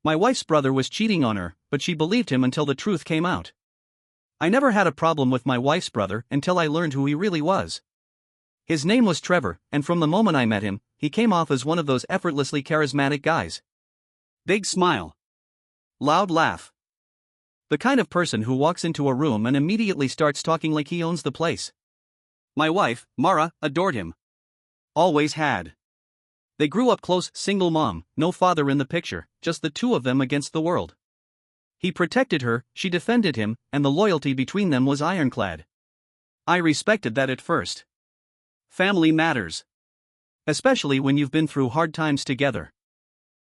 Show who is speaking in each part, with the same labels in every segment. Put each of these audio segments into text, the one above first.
Speaker 1: My wife's brother was cheating on her, but she believed him until the truth came out. I never had a problem with my wife's brother until I learned who he really was. His name was Trevor, and from the moment I met him, he came off as one of those effortlessly charismatic guys. Big smile. Loud laugh. The kind of person who walks into a room and immediately starts talking like he owns the place. My wife, Mara, adored him. Always had. They grew up close, single mom, no father in the picture, just the two of them against the world. He protected her, she defended him, and the loyalty between them was ironclad. I respected that at first. Family matters. Especially when you've been through hard times together.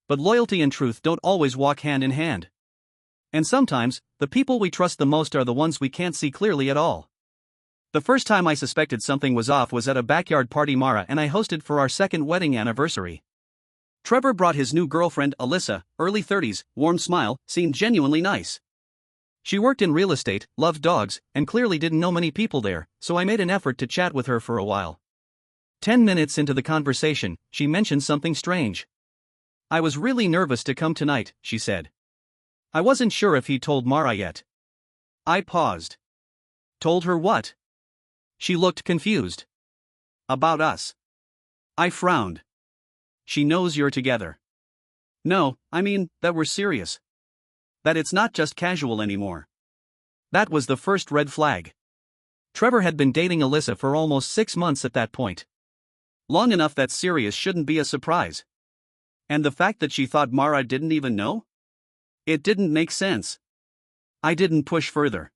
Speaker 1: But loyalty and truth don't always walk hand in hand. And sometimes, the people we trust the most are the ones we can't see clearly at all. The first time I suspected something was off was at a backyard party Mara and I hosted for our second wedding anniversary. Trevor brought his new girlfriend, Alyssa, early 30s, warm smile, seemed genuinely nice. She worked in real estate, loved dogs, and clearly didn't know many people there, so I made an effort to chat with her for a while. 10 minutes into the conversation, she mentioned something strange. I was really nervous to come tonight, she said. I wasn't sure if he told Mara yet. I paused. Told her what? She looked confused. About us. I frowned. She knows you're together. No, I mean, that we're serious. That it's not just casual anymore. That was the first red flag. Trevor had been dating Alyssa for almost 6 months at that point. Long enough that serious shouldn't be a surprise. And the fact that she thought Mara didn't even know? It didn't make sense. I didn't push further.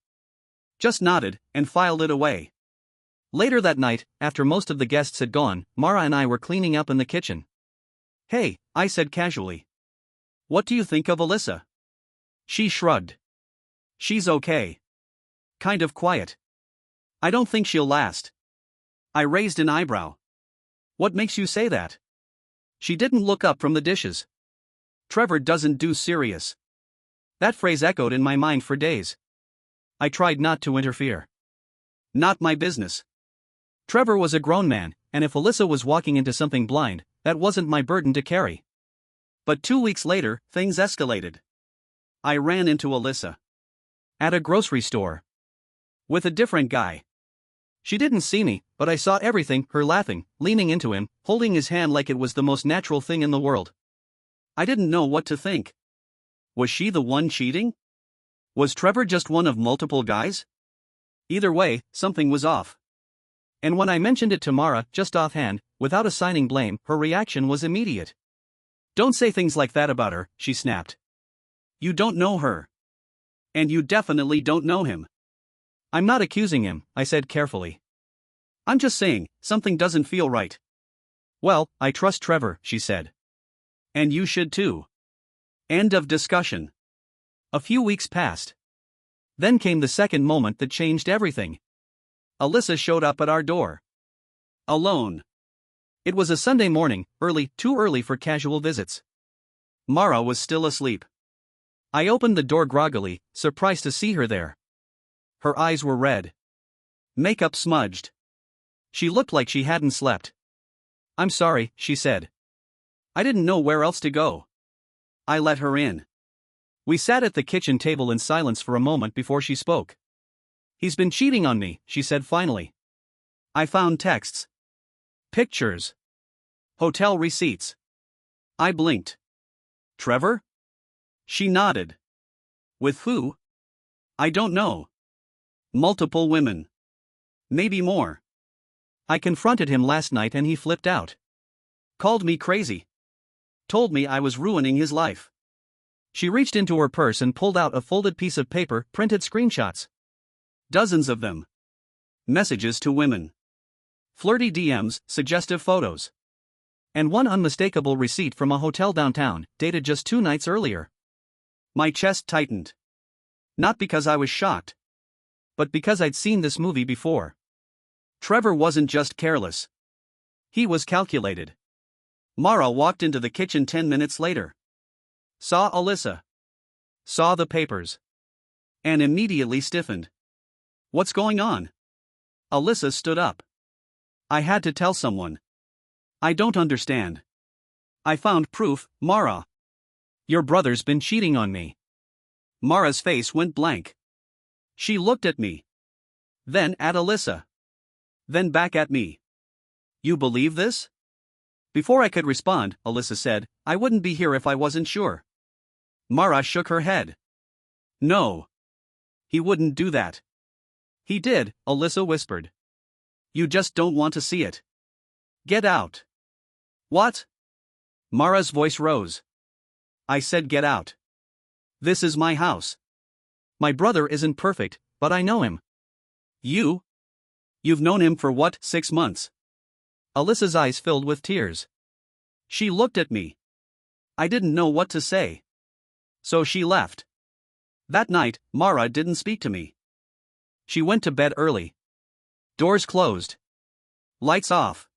Speaker 1: Just nodded, and filed it away. Later that night, after most of the guests had gone, Mara and I were cleaning up in the kitchen. Hey, I said casually. What do you think of Alyssa? She shrugged. She's okay. Kind of quiet. I don't think she'll last. I raised an eyebrow. What makes you say that? She didn't look up from the dishes. Trevor doesn't do serious. That phrase echoed in my mind for days. I tried not to interfere. Not my business. Trevor was a grown man, and if Alyssa was walking into something blind, that wasn't my burden to carry. But 2 weeks later, things escalated. I ran into Alyssa. At a grocery store. With a different guy. She didn't see me, but I saw everything, her laughing, leaning into him, holding his hand like it was the most natural thing in the world. I didn't know what to think. Was she the one cheating? Was Trevor just one of multiple guys? Either way, something was off. And when I mentioned it to Mara, just offhand, without assigning blame, her reaction was immediate. Don't say things like that about her, she snapped. You don't know her. And you definitely don't know him. I'm not accusing him, I said carefully. I'm just saying, something doesn't feel right. Well, I trust Trevor, she said. And you should too. End of discussion. A few weeks passed. Then came the second moment that changed everything. Alyssa showed up at our door. Alone. It was a Sunday morning, early, too early for casual visits. Mara was still asleep. I opened the door groggily, surprised to see her there. Her eyes were red. Makeup smudged. She looked like she hadn't slept. I'm sorry, she said. I didn't know where else to go. I let her in. We sat at the kitchen table in silence for a moment before she spoke. He's been cheating on me, she said finally. I found texts. Pictures. Hotel receipts. I blinked. Trevor? She nodded. With who? I don't know. Multiple women. Maybe more. I confronted him last night and he flipped out. Called me crazy. Told me I was ruining his life. She reached into her purse and pulled out a folded piece of paper, printed screenshots. Dozens of them. Messages to women. Flirty DMs, suggestive photos. And one unmistakable receipt from a hotel downtown, dated just 2 nights earlier. My chest tightened. Not because I was shocked. But because I'd seen this movie before. Trevor wasn't just careless. He was calculated. Mara walked into the kitchen 10 minutes later. Saw Alyssa. Saw the papers. And immediately stiffened. What's going on? Alyssa stood up. I had to tell someone. I don't understand. I found proof, Mara. Your brother's been cheating on me. Mara's face went blank. She looked at me. Then at Alyssa. Then back at me. You believe this? Before I could respond, Alyssa said, I wouldn't be here if I wasn't sure. Mara shook her head. No. He wouldn't do that. He did, Alyssa whispered. You just don't want to see it. Get out. What? Mara's voice rose. I said get out. This is my house. My brother isn't perfect, but I know him. You've known him for what, 6 months? Alyssa's eyes filled with tears. She looked at me. I didn't know what to say. So she left. That night, Mara didn't speak to me. She went to bed early. Doors closed. Lights off.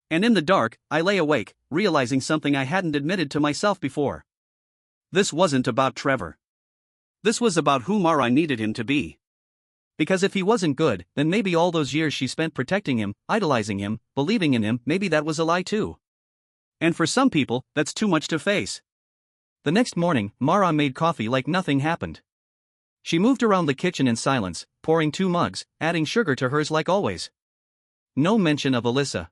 Speaker 1: And in the dark, I lay awake, realizing something I hadn't admitted to myself before. This wasn't about Trevor. This was about who Mara needed him to be. Because if he wasn't good, then maybe all those years she spent protecting him, idolizing him, believing in him, maybe that was a lie too. And for some people, that's too much to face. The next morning, Mara made coffee like nothing happened. She moved around the kitchen in silence, pouring 2 mugs, adding sugar to hers like always. No mention of Alyssa.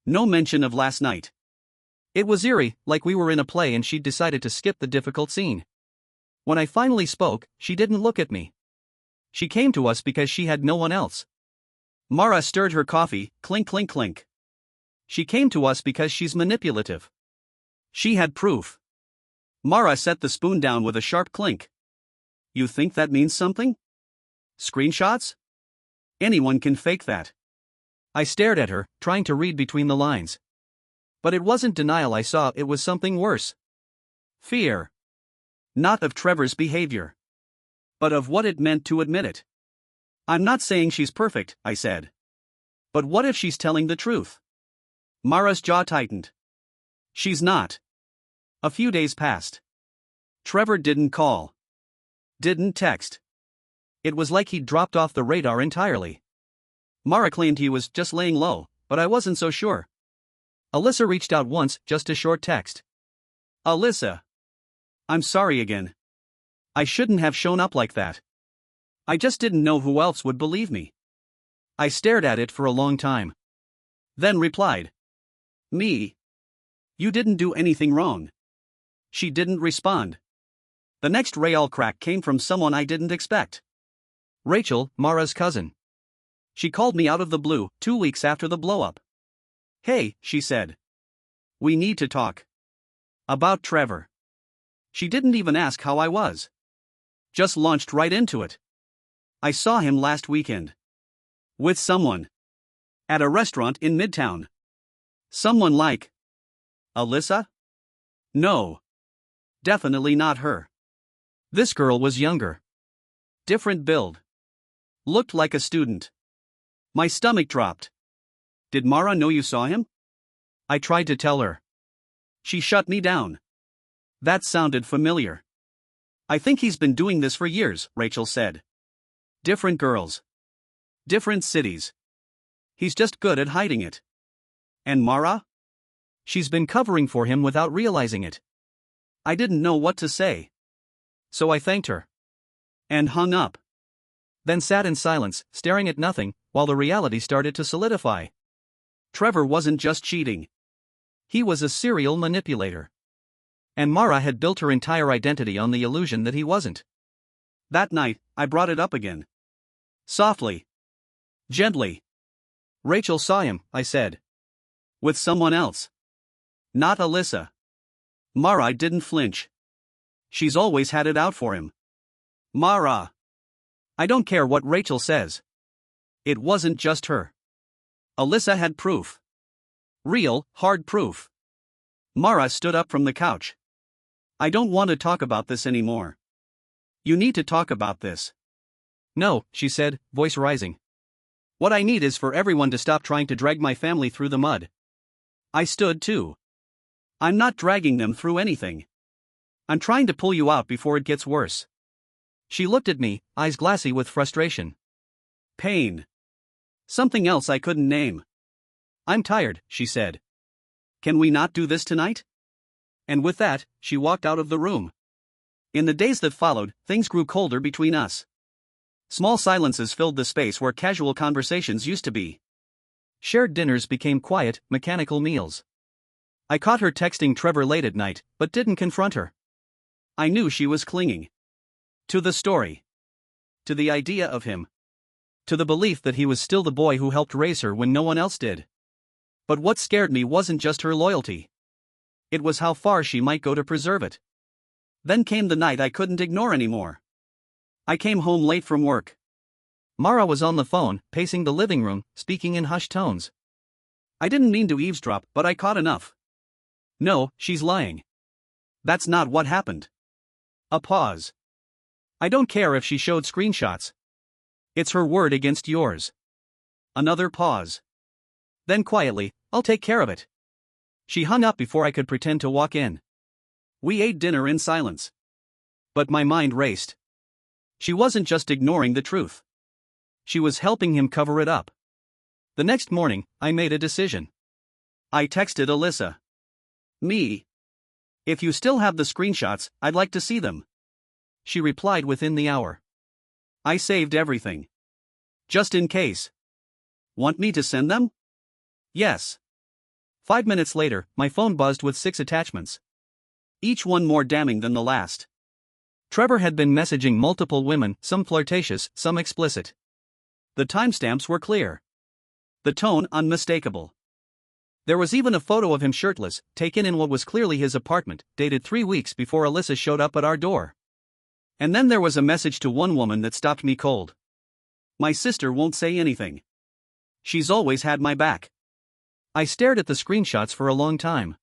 Speaker 1: No mention of last night. It was eerie, like we were in a play and she'd decided to skip the difficult scene. When I finally spoke, she didn't look at me. She came to us because she had no one else. Mara stirred her coffee, clink clink clink. She came to us because she's manipulative. She had proof. Mara set the spoon down with a sharp clink. You think that means something? Screenshots? Anyone can fake that. I stared at her, trying to read between the lines. But it wasn't denial I saw, it was something worse. Fear. Not of Trevor's behavior. But of what it meant to admit it. I'm not saying she's perfect, I said. But what if she's telling the truth? Mara's jaw tightened. She's not. A few days passed. Trevor didn't call. Didn't text. It was like he'd dropped off the radar entirely. Mara claimed he was just laying low, but I wasn't so sure. Alyssa reached out once, just a short text. Alyssa. I'm sorry again. I shouldn't have shown up like that. I just didn't know who else would believe me. I stared at it for a long time. Then replied. Me. You didn't do anything wrong. She didn't respond. The next Rayal crack came from someone I didn't expect. Rachel, Mara's cousin. She called me out of the blue, 2 weeks after the blow-up. Hey, she said. We need to talk. About Trevor. She didn't even ask how I was. Just launched right into it. I saw him last weekend. With someone. At a restaurant in Midtown. Someone like. Alyssa? No. Definitely not her. This girl was younger. Different build. Looked like a student. My stomach dropped. Did Mara know you saw him? I tried to tell her. She shut me down. That sounded familiar. I think he's been doing this for years, Rachel said. Different girls. Different cities. He's just good at hiding it. And Mara? She's been covering for him without realizing it. I didn't know what to say. So I thanked her. And hung up. Then sat in silence, staring at nothing, while the reality started to solidify. Trevor wasn't just cheating. He was a serial manipulator. And Mara had built her entire identity on the illusion that he wasn't. That night, I brought it up again. Softly. Gently. Rachel saw him, I said. With someone else. Not Alyssa. Mara didn't flinch. She's always had it out for him. Mara. I don't care what Rachel says. It wasn't just her. Alyssa had proof. Real, hard proof. Mara stood up from the couch. I don't want to talk about this anymore. You need to talk about this. No, she said, voice rising. What I need is for everyone to stop trying to drag my family through the mud. I stood too. I'm not dragging them through anything. I'm trying to pull you out before it gets worse. She looked at me, eyes glassy with frustration. Pain. Something else I couldn't name. I'm tired, she said. Can we not do this tonight? And with that, she walked out of the room. In the days that followed, things grew colder between us. Small silences filled the space where casual conversations used to be. Shared dinners became quiet, mechanical meals. I caught her texting Trevor late at night, but didn't confront her. I knew she was clinging. To the story. To the idea of him. To the belief that he was still the boy who helped raise her when no one else did. But what scared me wasn't just her loyalty. It was how far she might go to preserve it. Then came the night I couldn't ignore anymore. I came home late from work. Mara was on the phone, pacing the living room, speaking in hushed tones. I didn't mean to eavesdrop, but I caught enough. No, she's lying. That's not what happened. A pause. I don't care if she showed screenshots. It's her word against yours. Another pause. Then quietly, I'll take care of it. She hung up before I could pretend to walk in. We ate dinner in silence. But my mind raced. She wasn't just ignoring the truth. She was helping him cover it up. The next morning, I made a decision. I texted Alyssa. Me. If you still have the screenshots, I'd like to see them. She replied within the hour. I saved everything. Just in case. Want me to send them? Yes. 5 minutes later, my phone buzzed with 6 attachments. Each one more damning than the last. Trevor had been messaging multiple women, some flirtatious, some explicit. The timestamps were clear. The tone unmistakable. There was even a photo of him shirtless, taken in what was clearly his apartment, dated 3 weeks before Alyssa showed up at our door. And then there was a message to one woman that stopped me cold. My sister won't say anything. She's always had my back. I stared at the screenshots for a long time.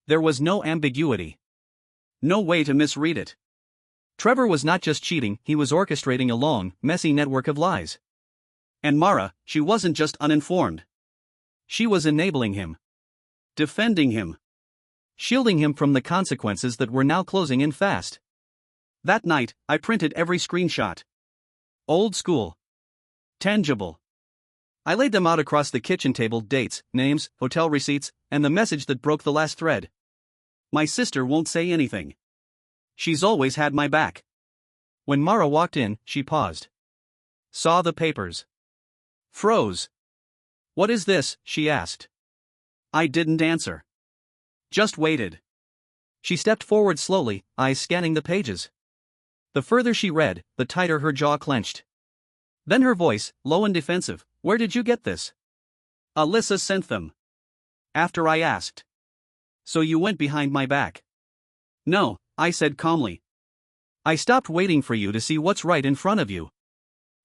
Speaker 1: There was no ambiguity. No way to misread it. Trevor was not just cheating, he was orchestrating a long, messy network of lies. And Mara, she wasn't just uninformed. She was enabling him. Defending him. Shielding him from the consequences that were now closing in fast. That night, I printed every screenshot. Old school. Tangible. I laid them out across the kitchen table: dates, names, hotel receipts, and the message that broke the last thread. My sister won't say anything. She's always had my back. When Mara walked in, she paused. Saw the papers. Froze. What is this? She asked. I didn't answer. Just waited. She stepped forward slowly, eyes scanning the pages. The further she read, the tighter her jaw clenched. Then her voice, low and defensive. Where did you get this? Alyssa sent them. After I asked. So you went behind my back? No, I said calmly. I stopped waiting for you to see what's right in front of you.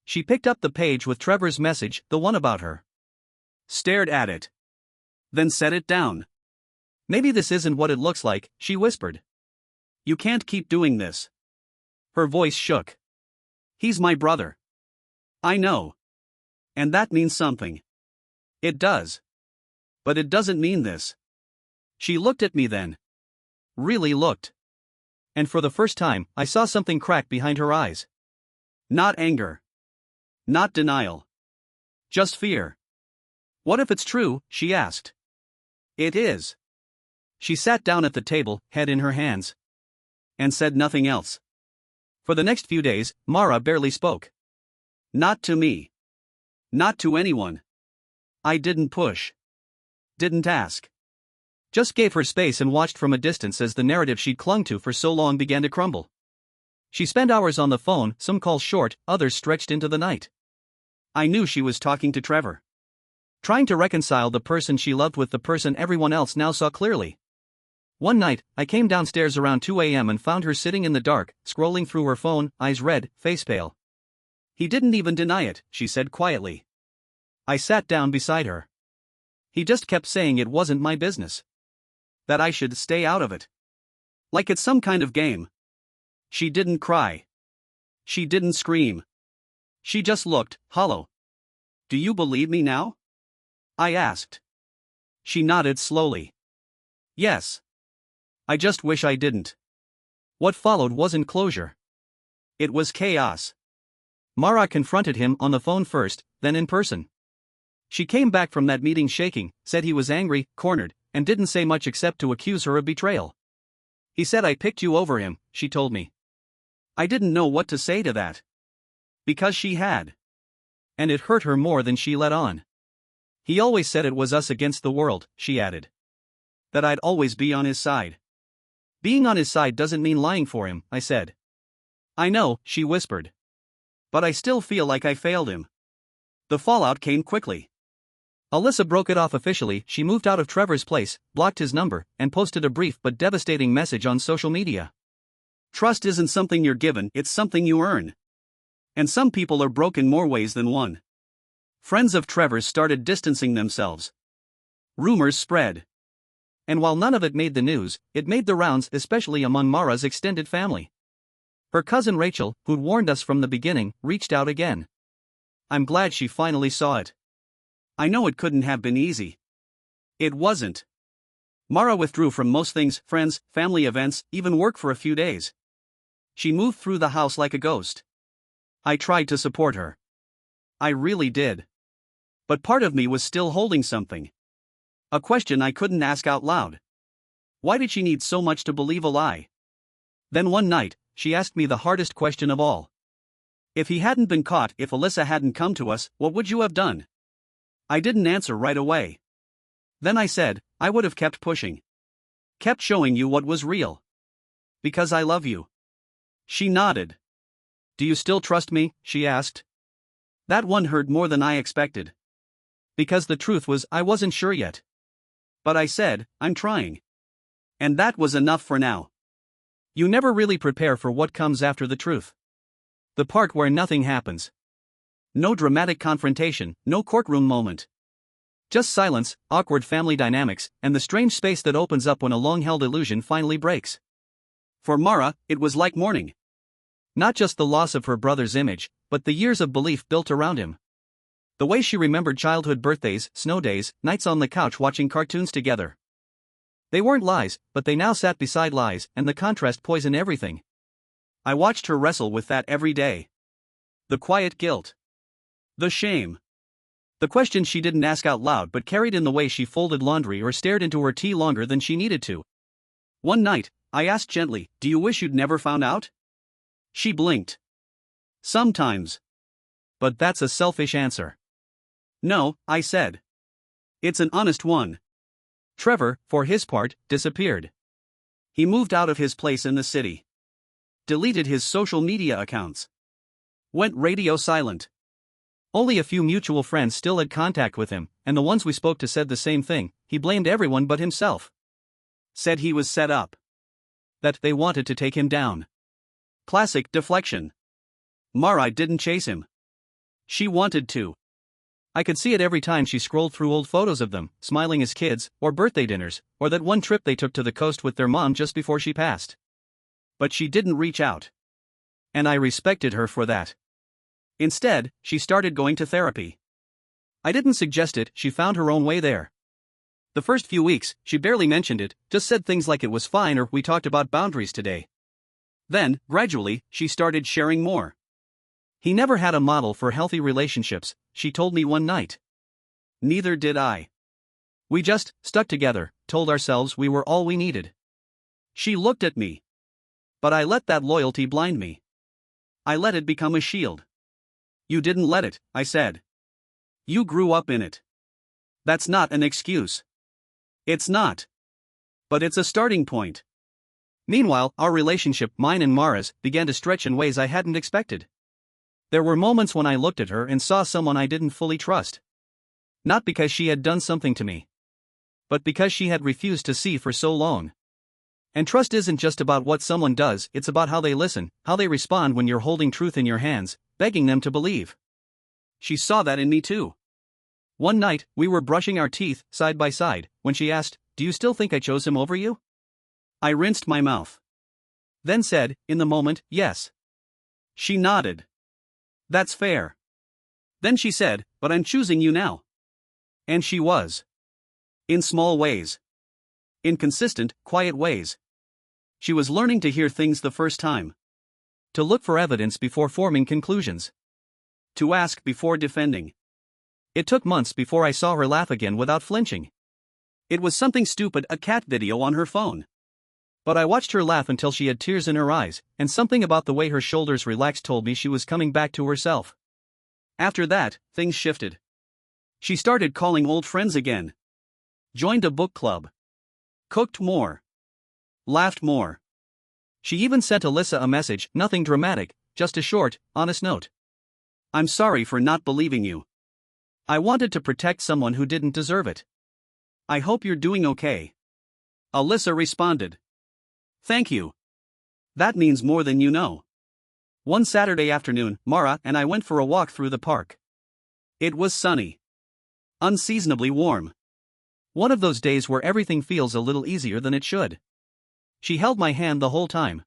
Speaker 1: She picked up the page with Trevor's message, the one about her. Stared at it. Then set it down. Maybe this isn't what it looks like, she whispered. You can't keep doing this. Her voice shook. He's my brother. I know. And that means something. It does. But it doesn't mean this. She looked at me then. Really looked. And for the first time, I saw something crack behind her eyes. Not anger. Not denial. Just fear. What if it's true? She asked. It is. She sat down at the table, head in her hands. And said nothing else. For the next few days, Mara barely spoke. Not to me. Not to anyone. I didn't push. Didn't ask. Just gave her space and watched from a distance as the narrative she'd clung to for so long began to crumble. She spent hours on the phone, some calls short, others stretched into the night. I knew she was talking to Trevor. Trying to reconcile the person she loved with the person everyone else now saw clearly. One night, I came downstairs around 2 a.m. and found her sitting in the dark, scrolling through her phone, eyes red, face pale. He didn't even deny it, she said quietly. I sat down beside her. He just kept saying it wasn't my business. That I should stay out of it. Like it's some kind of game. She didn't cry. She didn't scream. She just looked hollow. Do you believe me now? I asked. She nodded slowly. Yes. I just wish I didn't. What followed wasn't closure. It was chaos. Mara confronted him on the phone first, then in person. She came back from that meeting shaking, said he was angry, cornered, and didn't say much except to accuse her of betrayal. He said I picked you over him, she told me. I didn't know what to say to that. Because she had. And it hurt her more than she let on. He always said it was us against the world, she added. That I'd always be on his side. Being on his side doesn't mean lying for him, I said. I know, she whispered. But I still feel like I failed him. The fallout came quickly. Alyssa broke it off officially. She moved out of Trevor's place, blocked his number, and posted a brief but devastating message on social media. Trust isn't something you're given, it's something you earn. And some people are broke in more ways than one. Friends of Trevor's started distancing themselves. Rumors spread. And while none of it made the news, it made the rounds, especially among Mara's extended family. Her cousin Rachel, who'd warned us from the beginning, reached out again. I'm glad she finally saw it. I know it couldn't have been easy. It wasn't. Mara withdrew from most things, friends, family events, even work for a few days. She moved through the house like a ghost. I tried to support her. I really did. But part of me was still holding something. A question I couldn't ask out loud. Why did she need so much to believe a lie? Then one night, she asked me the hardest question of all. If he hadn't been caught, if Alyssa hadn't come to us, what would you have done? I didn't answer right away. Then I said, I would have kept pushing. Kept showing you what was real. Because I love you. She nodded. Do you still trust me? She asked. That one hurt more than I expected. Because the truth was, I wasn't sure yet. But I said, I'm trying. And that was enough for now. You never really prepare for what comes after the truth. The part where nothing happens. No dramatic confrontation, no courtroom moment. Just silence, awkward family dynamics, and the strange space that opens up when a long-held illusion finally breaks. For Mara, it was like mourning. Not just the loss of her brother's image, but the years of belief built around him. The way she remembered childhood birthdays, snow days, nights on the couch watching cartoons together. They weren't lies, but they now sat beside lies, and the contrast poisoned everything. I watched her wrestle with that every day. The quiet guilt. The shame. The questions she didn't ask out loud but carried in the way she folded laundry or stared into her tea longer than she needed to. One night, I asked gently, do you wish you'd never found out? She blinked. Sometimes. But that's a selfish answer. No, I said. It's an honest one. Trevor, for his part, disappeared. He moved out of his place in the city. Deleted his social media accounts. Went radio silent. Only a few mutual friends still had contact with him, and the ones we spoke to said the same thing. He blamed everyone but himself. Said he was set up. That they wanted to take him down. Classic deflection. Mara didn't chase him. She wanted to. I could see it every time she scrolled through old photos of them, smiling as kids, or birthday dinners, or that one trip they took to the coast with their mom just before she passed. But she didn't reach out. And I respected her for that. Instead, she started going to therapy. I didn't suggest it, she found her own way there. The first few weeks, she barely mentioned it, just said things like it was fine or we talked about boundaries today. Then, gradually, she started sharing more. He never had a model for healthy relationships, she told me one night. Neither did I. We just stuck together, told ourselves we were all we needed. She looked at me. But I let that loyalty blind me. I let it become a shield. You didn't let it, I said. You grew up in it. That's not an excuse. It's not. But it's a starting point. Meanwhile, our relationship, mine and Mara's, began to stretch in ways I hadn't expected. There were moments when I looked at her and saw someone I didn't fully trust. Not because she had done something to me, but because she had refused to see for so long. And trust isn't just about what someone does, it's about how they listen, how they respond when you're holding truth in your hands, begging them to believe. She saw that in me too. One night, we were brushing our teeth, side by side, when she asked, "Do you still think I chose him over you?" I rinsed my mouth. Then said, in the moment, yes. She nodded. That's fair. Then she said, "But I'm choosing you now." And she was. In small ways. In consistent, quiet ways. She was learning to hear things the first time. To look for evidence before forming conclusions. To ask before defending. It took months before I saw her laugh again without flinching. It was something stupid, a cat video on her phone. But I watched her laugh until she had tears in her eyes, and something about the way her shoulders relaxed told me she was coming back to herself. After that, things shifted. She started calling old friends again. Joined a book club. Cooked more. Laughed more. She even sent Alyssa a message, nothing dramatic, just a short, honest note. "I'm sorry for not believing you. I wanted to protect someone who didn't deserve it. I hope you're doing okay." Alyssa responded. "Thank you. That means more than you know." One Saturday afternoon, Mara and I went for a walk through the park. It was sunny. Unseasonably warm. One of those days where everything feels a little easier than it should. She held my hand the whole time.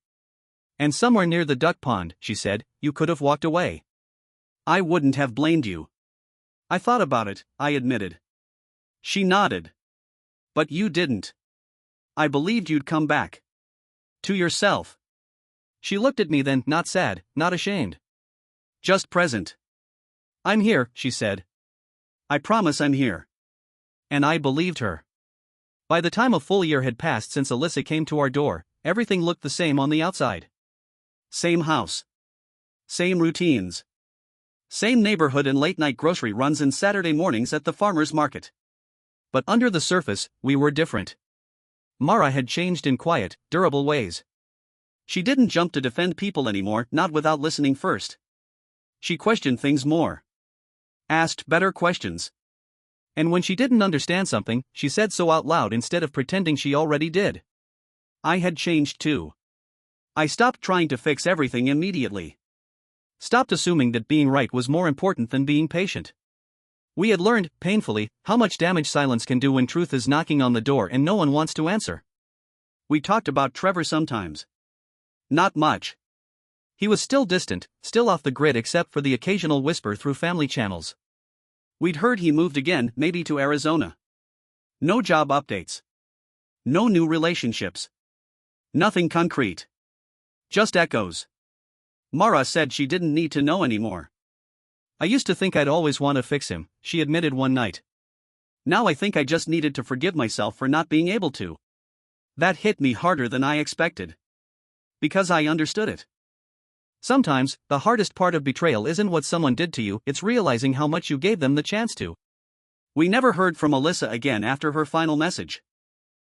Speaker 1: "And somewhere near the duck pond," she said, "you could have walked away. I wouldn't have blamed you." "I thought about it," I admitted. She nodded. "But you didn't. I believed you'd come back. To yourself." She looked at me then, not sad, not ashamed. Just present. "I'm here," she said. "I promise I'm here." And I believed her. By the time a full year had passed since Alyssa came to our door, everything looked the same on the outside. Same house. Same routines. Same neighborhood and late-night grocery runs and Saturday mornings at the farmer's market. But under the surface, we were different. Mara had changed in quiet, durable ways. She didn't jump to defend people anymore, not without listening first. She questioned things more. Asked better questions. And when she didn't understand something, she said so out loud instead of pretending she already did. I had changed too. I stopped trying to fix everything immediately. Stopped assuming that being right was more important than being patient. We had learned, painfully, how much damage silence can do when truth is knocking on the door and no one wants to answer. We talked about Trevor sometimes. Not much. He was still distant, still off the grid except for the occasional whisper through family channels. We'd heard he moved again, maybe to Arizona. No job updates. No new relationships. Nothing concrete. Just echoes. Mara said she didn't need to know anymore. "I used to think I'd always want to fix him," she admitted one night. "Now I think I just needed to forgive myself for not being able to." That hit me harder than I expected. Because I understood it. Sometimes, the hardest part of betrayal isn't what someone did to you, it's realizing how much you gave them the chance to. We never heard from Alyssa again after her final message.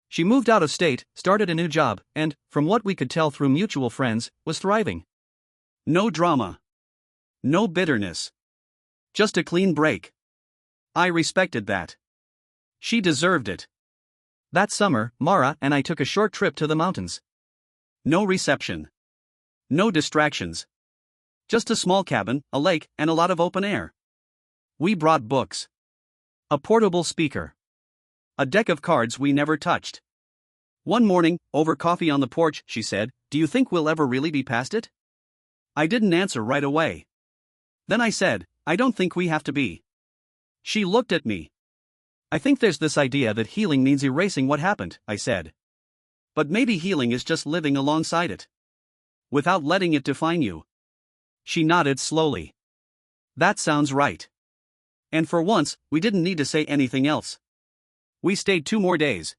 Speaker 1: She moved out of state, started a new job, and, from what we could tell through mutual friends, was thriving. No drama. No bitterness. Just a clean break. I respected that. She deserved it. That summer, Mara and I took a short trip to the mountains. No reception. No distractions. Just a small cabin, a lake, and a lot of open air. We brought books. A portable speaker. A deck of cards we never touched. One morning, over coffee on the porch, she said, "Do you think we'll ever really be past it?" I didn't answer right away. Then I said, "I don't think we have to be." She looked at me. "I think there's this idea that healing means erasing what happened," I said. "But maybe healing is just living alongside it. Without letting it define you." She nodded slowly. "That sounds right." And for once, we didn't need to say anything else. We stayed 2 more days.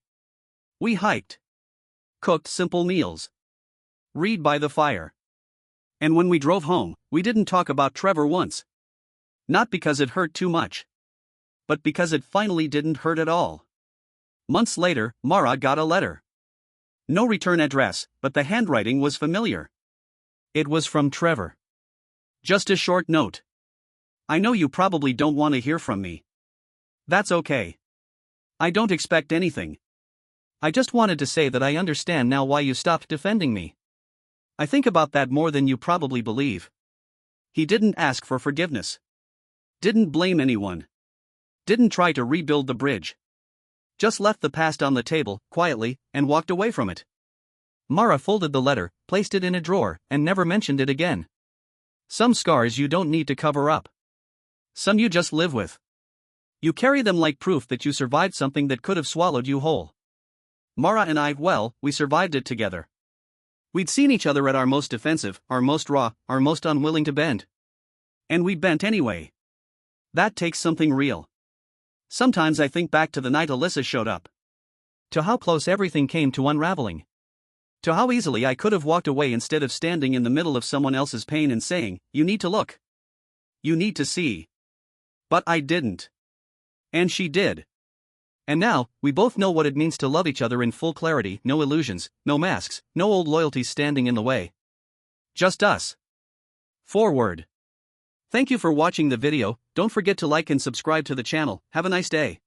Speaker 1: We hiked. Cooked simple meals. Read by the fire. And when we drove home, we didn't talk about Trevor once. Not because it hurt too much. But because it finally didn't hurt at all. Months later, Mara got a letter. No return address, but the handwriting was familiar. It was from Trevor. Just a short note. "I know you probably don't want to hear from me. That's okay. I don't expect anything. I just wanted to say that I understand now why you stopped defending me. I think about that more than you probably believe." He didn't ask for forgiveness. Didn't blame anyone. Didn't try to rebuild the bridge. Just left the past on the table, quietly, and walked away from it. Mara folded the letter, placed it in a drawer, and never mentioned it again. Some scars you don't need to cover up. Some you just live with. You carry them like proof that you survived something that could have swallowed you whole. Mara and I, well, we survived it together. We'd seen each other at our most defensive, our most raw, our most unwilling to bend. And we bent anyway. That takes something real. Sometimes I think back to the night Alyssa showed up. To how close everything came to unraveling. To how easily I could have walked away instead of standing in the middle of someone else's pain and saying, "You need to look. You need to see." But I didn't. And she did. And now, we both know what it means to love each other in full clarity, no illusions, no masks, no old loyalties standing in the way. Just us. Forward. Thank you for watching the video. Don't forget to like and subscribe to the channel. Have a nice day.